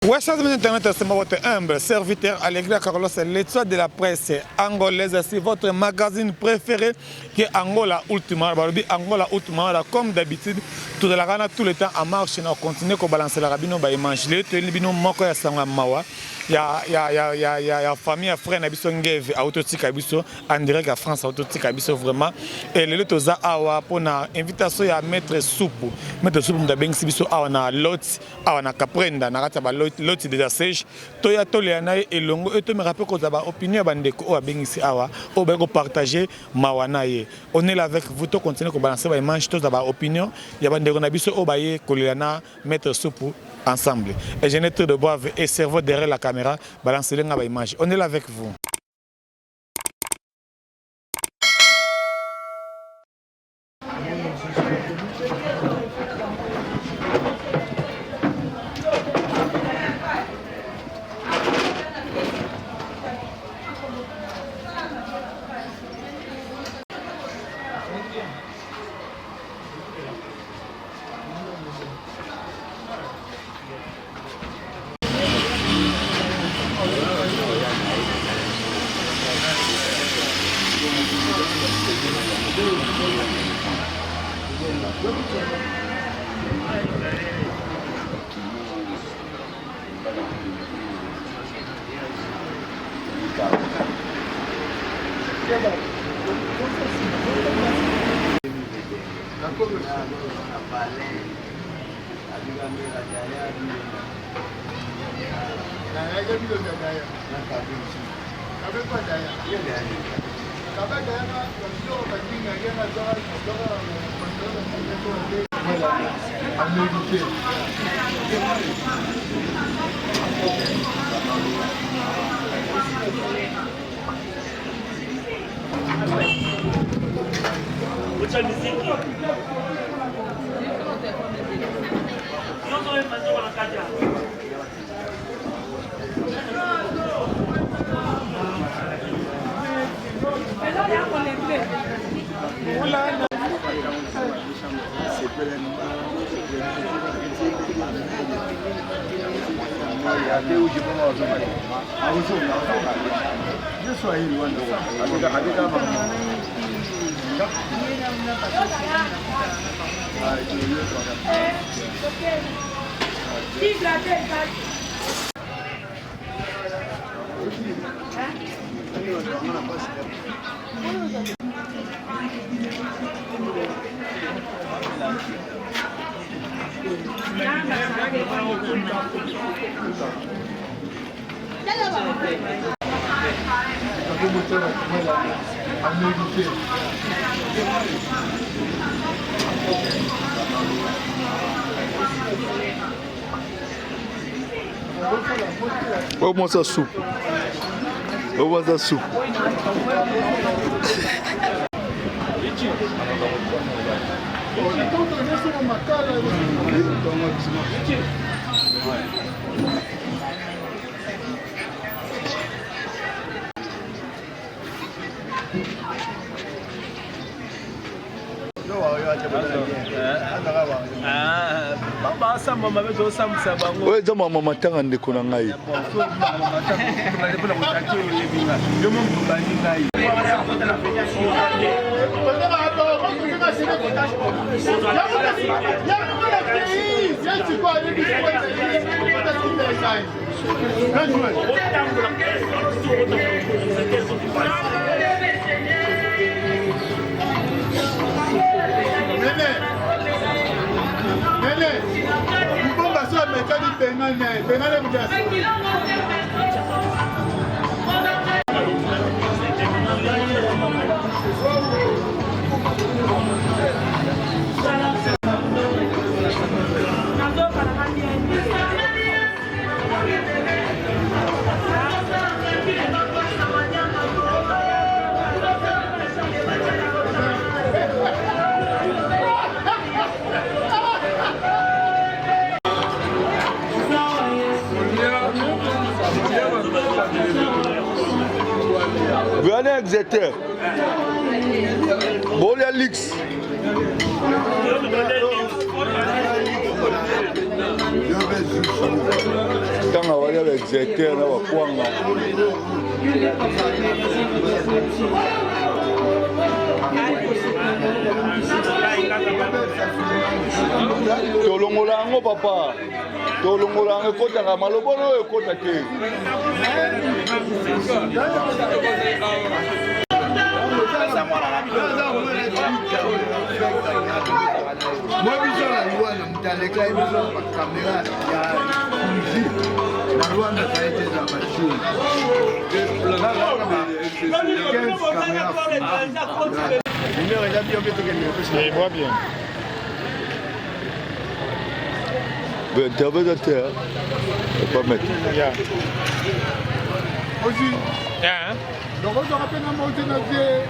Ouais, chers amis internet, c'est votre humble serviteur Alegria Carlos, l'étoile de la presse angolaise. C'est votre magazine préféré qui est Angola Ultima. Angola Ultima, comme d'habitude, tout le temps en marche. On continue à balancer la rabino, bah image. Les télébino moko ya sanga mawa. Ya famille, frère Nabiso Ngeve, autotique Abiso, en direct à France, autotique Abiso vraiment. Et le toza awa pour na invitation ya maître soupe. Maître soupe m'dabeng sibiso awa na lot, awa na kaprenda, na rata ba lot déjà sèche. Toya toliana et longo et to me rappelle que ba opinion bandeko o abeng ici awa, o ba ko partager mawana ye. On est là avec vous, to continuer ko balancer ba image to ba opinion, ya bandeko na biso o ba ye koliana maître soupe ensemble. Et je n'ai de boire et cerveau derrière la caméra, balancer les images. On est là avec vous. Comment ça soupe? Comment ça soupe? Oui, je m'en m'attends à décoller. Venez Exeter. Bolia Lix. déserteur na bakwanga tolongola yango papa tolongola yango ekotaka malobona oyo ekota te moi biso na Rwanda mutaleka biso ba kamera ya na Rwanda kaite za machine Je vois bien. interprétateur pas mettre Yeah. aussi Yeah. donc on aura peine à monter na vie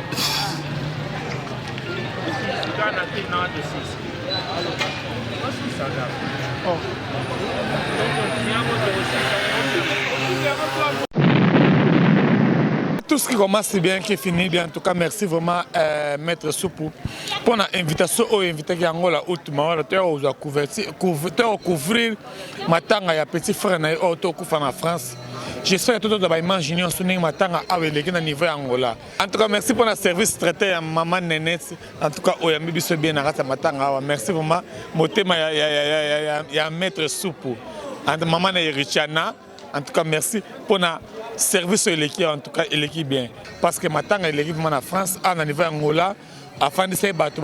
Tout ce qui commence bien, qui finit bien. En tout cas, merci vraiment, Maître Soupou, pour l'invitation au invité qui est en Angola, couvrir ma tanga ya petit frère na auto en France. J'espère que tout le monde va imaginer ma tanga avec le niveau Angola. En tout cas, merci pour le service traité à Maman Nénette. En tout cas, oyambi biso bien na ma tanga. Merci vraiment. Motema ya Maître Soupou. Maman Richana. En tout cas, merci pour le service de l'équipe, en tout cas, l'équipe bien. Parce que maintenant, l'équipe en France, en niveau Angola, afin de se battre,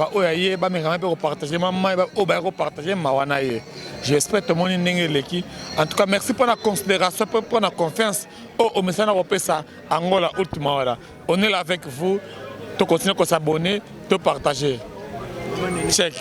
j'espère que tout le monde est l'équipe. En tout cas, merci pour la considération, pour la confiance au message européen Angola ultimement. On est là avec vous, tu continuez à s'abonner, de partager. Check.